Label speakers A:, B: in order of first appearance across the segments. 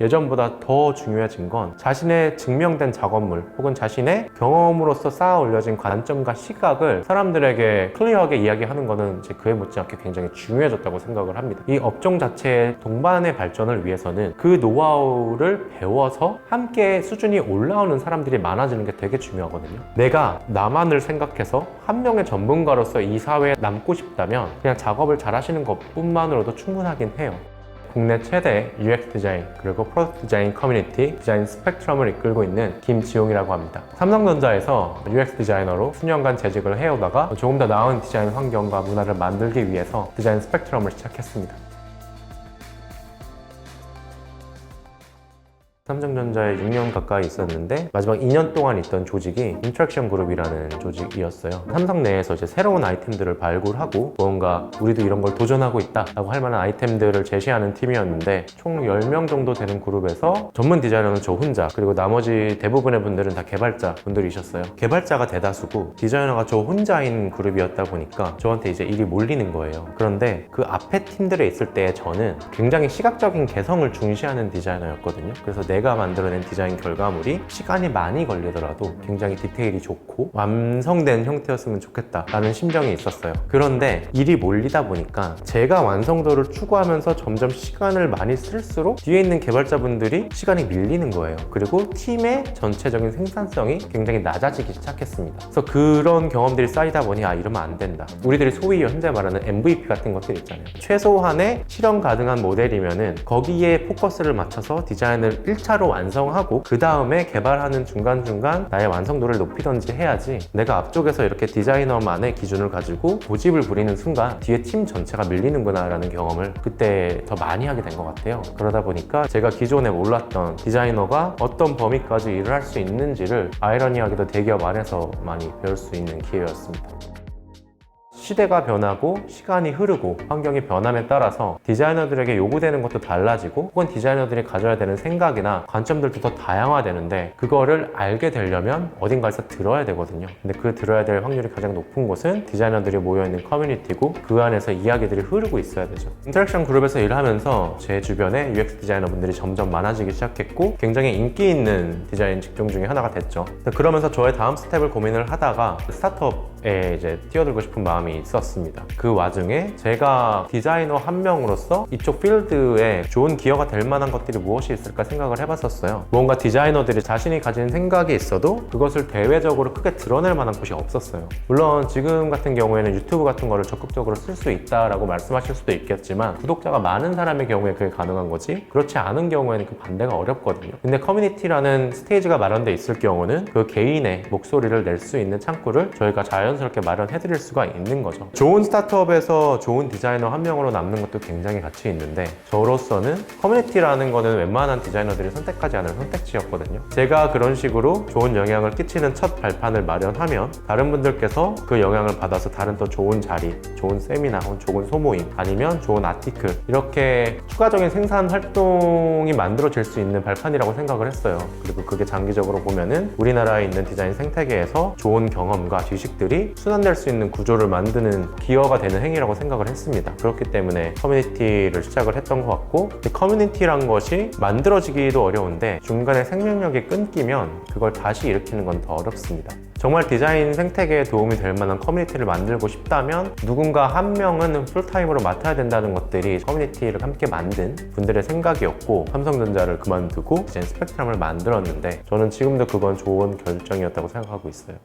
A: 예전보다 더 중요해진 건 자신의 증명된 작업물 혹은 자신의 경험으로서 쌓아 올려진 관점과 시각을 사람들에게 클리어하게 이야기하는 거는 이제 그에 못지않게 굉장히 중요해졌다고 생각을 합니다. 이 업종 자체의 동반의 발전을 위해서는 그 노하우를 배워서 함께 수준이 올라오는 사람들이 많아지는 게 되게 중요하거든요. 내가 나만을 생각해서 한 명의 전문가로서 이 사회에 남고 싶다면 그냥 작업을 잘 하시는 것뿐만으로도 충분하긴 해요. 국내 최대 UX 디자인 그리고 프로덕트 디자인 커뮤니티 디자인 스펙트럼을 이끌고 있는 김지용이라고 합니다. 삼성전자에서 UX 디자이너로 수년간 재직을 해오다가 조금 더 나은 디자인 환경과 문화를 만들기 위해서 디자인 스펙트럼을 시작했습니다. 삼성전자에 6년 가까이 있었는데 마지막 2년 동안 있던 조직이 인터랙션 그룹이라는 조직이었어요. 삼성 내에서 이제 새로운 아이템들을 발굴하고 뭔가 우리도 이런 걸 도전하고 있다 라고 할 만한 아이템들을 제시하는 팀이었는데 총 10명 정도 되는 그룹에서 전문 디자이너는 저 혼자 그리고 나머지 대부분의 분들은 다 개발자 분들이셨어요. 개발자가 대다수고 디자이너가 저 혼자인 그룹이었다 보니까 저한테 이제 일이 몰리는 거예요. 그런데 그 앞에 팀들에 있을 때 저는 굉장히 시각적인 개성을 중시하는 디자이너였거든요. 그래서 내가 만들어낸 디자인 결과물이 시간이 많이 걸리더라도 굉장히 디테일이 좋고 완성된 형태였으면 좋겠다 라는 심정이 있었어요. 그런데 일이 몰리다 보니까 제가 완성도를 추구하면서 점점 시간을 많이 쓸수록 뒤에 있는 개발자분들이 시간이 밀리는 거예요. 그리고 팀의 전체적인 생산성이 굉장히 낮아지기 시작했습니다. 그래서 그런 경험들이 쌓이다 보니 이러면 안 된다. 우리들이 소위 현재 말하는 MVP 같은 것들 있잖아요. 최소한의 실현 가능한 모델이면은 거기에 포커스를 맞춰서 디자인을 1차로 완성하고 그 다음에 개발하는 중간중간 나의 완성도를 높이던지 해야지 내가 앞쪽에서 이렇게 디자이너만의 기준을 가지고 고집을 부리는 순간 뒤에 팀 전체가 밀리는구나 라는 경험을 그때 더 많이 하게 된 것 같아요. 그러다 보니까 제가 기존에 몰랐던 디자이너가 어떤 범위까지 일을 할 수 있는지를 아이러니하게도 대기업 안에서 많이 배울 수 있는 기회였습니다. 시대가 변하고 시간이 흐르고 환경이 변함에 따라서 디자이너들에게 요구되는 것도 달라지고 혹은 디자이너들이 가져야 되는 생각이나 관점들도 더 다양화되는데 그거를 알게 되려면 어딘가에서 들어야 되거든요. 근데 그 들어야 될 확률이 가장 높은 곳은 디자이너들이 모여있는 커뮤니티고 그 안에서 이야기들이 흐르고 있어야 되죠. 인터랙션 그룹에서 일하면서 제 주변에 UX 디자이너분들이 점점 많아지기 시작했고 굉장히 인기 있는 디자인 직종 중에 하나가 됐죠. 그러면서 저의 다음 스텝을 고민을 하다가 스타트업에 이제 뛰어들고 싶은 마음이 있었습니다. 그 와중에 제가 디자이너 한 명으로서 이쪽 필드에 좋은 기여가 될 만한 것들이 무엇이 있을까 생각을 해봤었어요. 뭔가 디자이너들이 자신이 가진 생각이 있어도 그것을 대외적으로 크게 드러낼 만한 곳이 없었어요. 물론 지금 같은 경우에는 유튜브 같은 거를 적극적으로 쓸 수 있다라고 말씀하실 수도 있겠지만 구독자가 많은 사람의 경우에 그게 가능한 거지 그렇지 않은 경우에는 그 반대가 어렵거든요. 근데 커뮤니티라는 스테이지가 마련돼 있을 경우는 그 개인의 목소리를 낼 수 있는 창구를 저희가 자연스럽게 마련해 드릴 수가 있는 거죠. 좋은 스타트업에서 좋은 디자이너 한 명으로 남는 것도 굉장히 가치 있는데 저로서는 커뮤니티라는 거는 웬만한 디자이너들이 선택하지 않을 선택지였거든요. 제가 그런 식으로 좋은 영향을 끼치는 첫 발판을 마련하면 다른 분들께서 그 영향을 받아서 다른 또 좋은 자리, 좋은 세미나, 좋은 소모임 아니면 좋은 아티클 이렇게 추가적인 생산 활동이 만들어질 수 있는 발판이라고 생각을 했어요. 그리고 그게 장기적으로 보면은 우리나라에 있는 디자인 생태계에서 좋은 경험과 지식들이 순환될 수 있는 구조를 만드는 기여가 되는 행위라고 생각을 했습니다. 그렇기 때문에 커뮤니티를 시작을 했던 것 같고 커뮤니티란 것이 만들어지기도 어려운데 중간에 생명력이 끊기면 그걸 다시 일으키는 건 더 어렵습니다. 정말 디자인 생태계에 도움이 될 만한 커뮤니티를 만들고 싶다면 누군가 한 명은 풀타임으로 맡아야 된다는 것들이 커뮤니티를 함께 만든 분들의 생각이었고 삼성전자를 그만두고 디자인 스펙트럼을 만들었는데 저는 지금도 그건 좋은 결정이었다고 생각하고 있어요.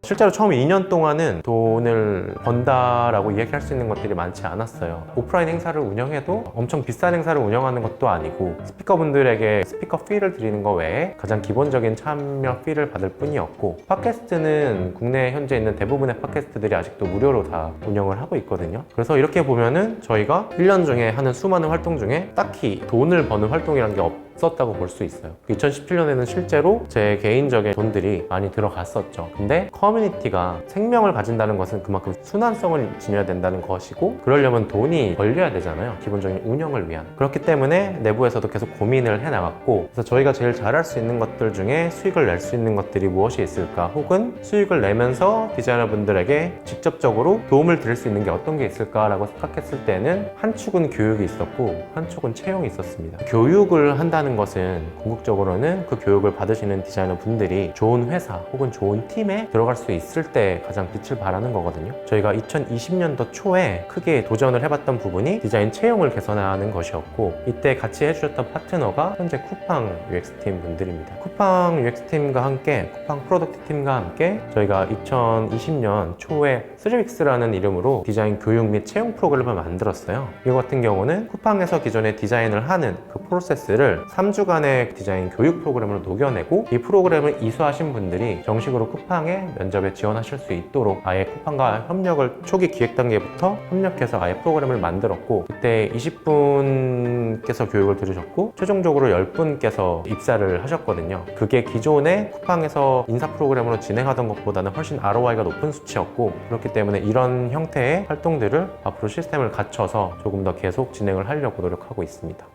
A: 실제로 처음 2년 동안은 돈을 번다라고 이야기할 수 있는 것들이 많지 않았어요. 오프라인 행사를 운영해도 엄청 비싼 행사를 운영하는 것도 아니고 스피커분들에게 스피커 피를 드리는 것 외에 가장 기본적인 참여 피를 받을 뿐이었고 팟캐스트는 국내에 현재 있는 대부분의 팟캐스트들이 아직도 무료로 다 운영을 하고 있거든요. 그래서 이렇게 보면은 저희가 1년 중에 하는 수많은 활동 중에 딱히 돈을 버는 활동이라는 게 없었다고 볼 수 있어요. 2017년에는 실제로 제 개인적인 돈들이 많이 들어갔었죠. 근데 커뮤니티가 생명을 가진다는 것은 그만큼 순환성을 지녀야 된다는 것이고, 그러려면 돈이 벌려야 되잖아요. 기본적인 운영을 위한. 그렇기 때문에 내부에서도 계속 고민을 해나갔고, 그래서 저희가 제일 잘할 수 있는 것들 중에 수익을 낼 수 있는 것들이 무엇이 있을까, 혹은 수익을 내면서 디자이너분들에게 직접적으로 도움을 드릴 수 있는 게 어떤 게 있을까라고 생각했을 때는 한 축은 교육이 있었고 한 축은 채용이 있었습니다. 교육을 한다는 것은 궁극적으로는 그 교육을 받으시는 디자이너 분들이 좋은 회사 혹은 좋은 팀에 들어갈 수 있을 때 가장 빛을 발하는 거거든요. 저희가 2020년도 초에 크게 도전을 해봤던 부분이 디자인 채용을 개선하는 것이었고, 이때 같이 해주셨던 파트너가 현재 쿠팡 UX팀 분들입니다. 쿠팡 UX팀과 함께, 쿠팡 프로덕트 팀과 함께 저희가 2020년 초에 3윅스라는 이름으로 디자인 교육 및 채용 프로그램을 만들었어요. 이거 같은 경우는 쿠팡에서 기존에 디자인을 하는 그 프로세스를 3주간의 디자인 교육 프로그램으로 녹여내고, 이 프로그램을 이수하신 분들이 정식으로 쿠팡에 면접에 지원하실 수 있도록 아예 쿠팡과 협력을 초기 기획 단계부터 협력해서 아예 프로그램을 만들었고, 그때 20분께서 교육을 들으셨고 최종적으로 10분께서 입사를 하셨거든요. 그게 기존에 쿠팡에서 인사 프로그램으로 진행하던 것보다는 훨씬 ROI가 높은 수치였고, 그렇기 때문에 이런 형태의 활동들을 앞으로 시스템을 갖춰서 조금 더 계속 진행을 하려고 노력하고 있습니다.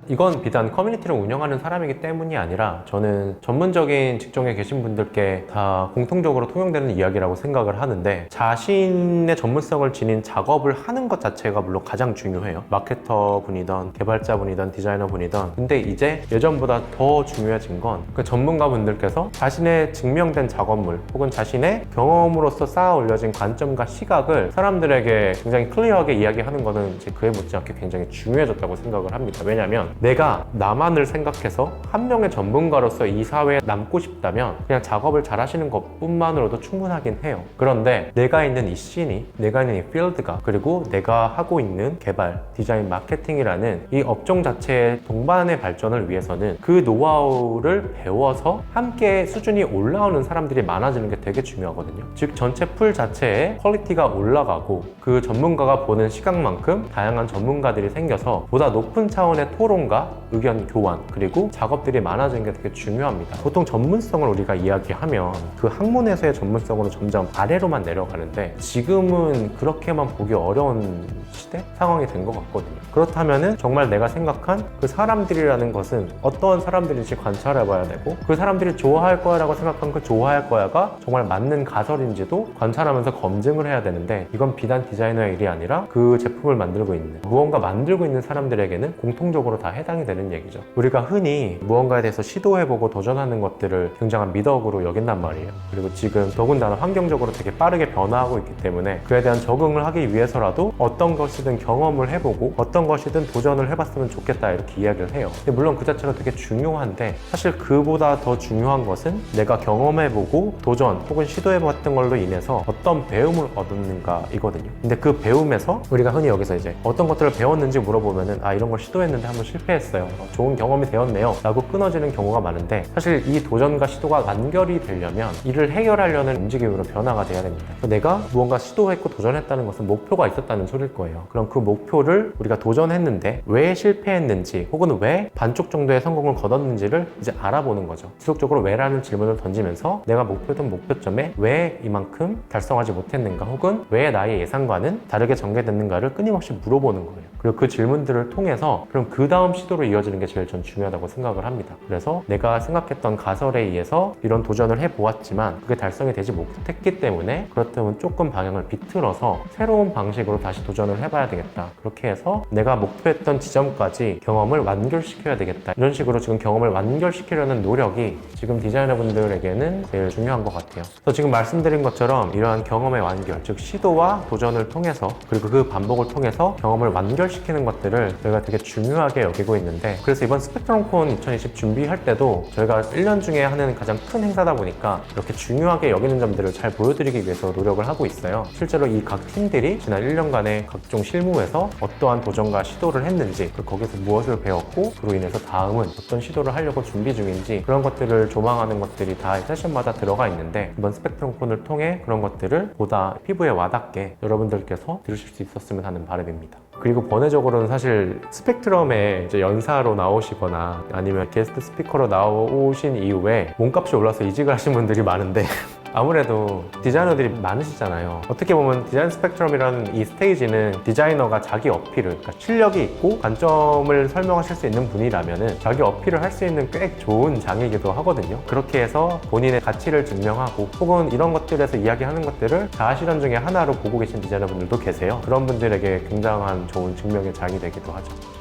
A: 이건 비단 커뮤니티를 운영하는 사람이기 때문이 아니라 저는 전문적인 직종에 계신 분들께 다 공통적으로 통용되는 이야기라고 생각을 하는데, 자신의 전문성을 지닌 작업을 하는 것 자체가 물론 가장 중요해요. 마케터 분이든 개발자 분이든 디자이너 분이든. 근데 이제 예전보다 더 중요해진 건 그 전문가 분들께서 자신의 증명된 작업물 혹은 자신의 경험으로서 쌓아 올려진 관점과 시각을 사람들에게 굉장히 클리어하게 이야기하는 것은 이제 그에 못지않게 굉장히 중요해졌다고 생각을 합니다. 왜냐하면 내가 나만을 생각해서 한 명의 전문가로서 이 사회에 남고 싶다면 그냥 작업을 잘 하시는 것뿐만으로도 충분하긴 해요. 그런데 내가 있는 이 씬이, 내가 있는 이 필드가, 그리고 내가 하고 있는 개발, 디자인, 마케팅이라는 이 업종 자체의 동반의 발전을 위해서는 그 노하우를 배워서 함께 수준이 올라오는 사람들이 많아지는 게 되게 중요하거든요. 즉 전체 풀 자체의 퀄리티가 올라가고 그 전문가가 보는 시각만큼 다양한 전문가들이 생겨서 보다 높은 차원의 토론과 의견 교환, 그리고 작업들이 많아지는 게 되게 중요합니다. 보통 전문성을 우리가 이야기하면 그 학문에서의 전문성으로 점점 아래로만 내려가는데, 지금은 그렇게만 보기 어려운 시대? 상황이 된 것 같거든요. 그렇다면은 정말 내가 생각한 그 사람들이라는 것은 어떤 사람들인지 관찰해 봐야 되고, 그 사람들이 좋아할 거야라고 생각한 그 좋아할 거야가 정말 맞는 가설인지도 관찰하면서 검증을 해야 되는데, 이건 비단 디자이너의 일이 아니라 그 제품을 만들고 있는, 무언가 만들고 있는 사람들에게는 공통적으로 다 해당이 되는 얘기죠. 우리가 흔히 무언가에 대해서 시도해보고 도전하는 것들을 굉장한 미덕으로 여긴단 말이에요. 그리고 지금 더군다나 환경적으로 되게 빠르게 변화하고 있기 때문에 그에 대한 적응을 하기 위해서라도 어떤 것이든 경험을 해보고 어떤 것이든 도전을 해봤으면 좋겠다, 이렇게 이야기를 해요. 근데 물론 그 자체가 되게 중요한데, 사실 그보다 더 중요한 것은 내가 경험해보고 도전 혹은 시도해봤던 걸로 인해서 어떤 배움을 얻었는가 이거든요. 근데 그 배움에서 우리가 흔히 여기서 이제 어떤 것들을 배웠는지 물어보면은 이런 걸 시도했는데 한번 실패했어요, 좋은 경험이 되었네요 라고 끊어지는 경우가 많은데, 사실 이 도전과 시도가 완결이 되려면 이를 해결하려는 움직임으로 변화가 돼야 됩니다. 내가 무언가 시도했고 도전했다는 것은 목표가 있었다는 소리일 거예요. 그럼 그 목표를 우리가 도전했는데 왜 실패했는지 혹은 왜 반쪽 정도의 성공을 거뒀는지를 이제 알아보는 거죠. 지속적으로 왜라는 질문을 던지면서 내가 목표든 목표점에 왜 이만큼 달성하지 못했는가, 혹은 왜 나의 예상과는 다르게 전개됐는가를 끊임없이 물어보는 거예요. 그리고 그 질문들을 통해서 그럼 그 다음 시도로 이어지는 게 제일 전 중요하다고 생각을 합니다. 그래서 내가 생각했던 가설에 의해서 이런 도전을 해보았지만 그게 달성이 되지 못했기 때문에, 그렇다면 조금 방향을 비틀어서 새로운 방식으로 다시 도전을 해봐야 되겠다. 그렇게 해서 내가 목표했던 지점까지 경험을 완결시켜야 되겠다. 이런 식으로 지금 경험을 완결시키려는 노력이 지금 디자이너분들에게는 제일 중요한 것 같아요. 그래서 지금 말씀드린 것처럼 이러한 경험의 완결, 즉 시도와 도전을 통해서, 그리고 그 반복을 통해서 경험을 완결시키는 것들을 저희가 되게 중요하게 여기고 있는데, 그래서 이번 스펙트럼콘 2020 준비할 때도 저희가 1년 중에 하는 가장 큰 행사다 보니까 이렇게 중요하게 여기는 점들을 잘 보여드리기 위해서 노력을 하고 있어요. 실제로 이 각 팀들이 지난 1년간의 각종 실무에서 어떠한 도전과 시도를 했는지, 거기서 무엇을 배웠고 그로 인해서 다음은 어떤 시도를 하려고 준비 중인지, 그런 것들을 조망하는 것들이 다 세션마다 들어가 있는데, 이번 스펙트럼콘을 통해 그런 것들을 보다 피부에 와닿게 여러분들께서 들으실 수 있었으면 하는 바람입니다. 그리고 번외적으로는 사실 스펙트럼에 이제 연사로 나오시거나 아니면 게스트 스피커로 나오신 이후에 몸값이 올라서 이직을 하신 분들이 많은데 아무래도 디자이너들이 많으시잖아요. 어떻게 보면 디자인 스펙트럼이라는 이 스테이지는 디자이너가 자기 어필을, 그러니까 실력이 있고 관점을 설명하실 수 있는 분이라면 자기 어필을 할 수 있는 꽤 좋은 장이기도 하거든요. 그렇게 해서 본인의 가치를 증명하고 혹은 이런 것들에서 이야기하는 것들을 자아실현 중에 하나로 보고 계신 디자이너분들도 계세요. 그런 분들에게 굉장한 좋은 증명의 장이 되기도 하죠.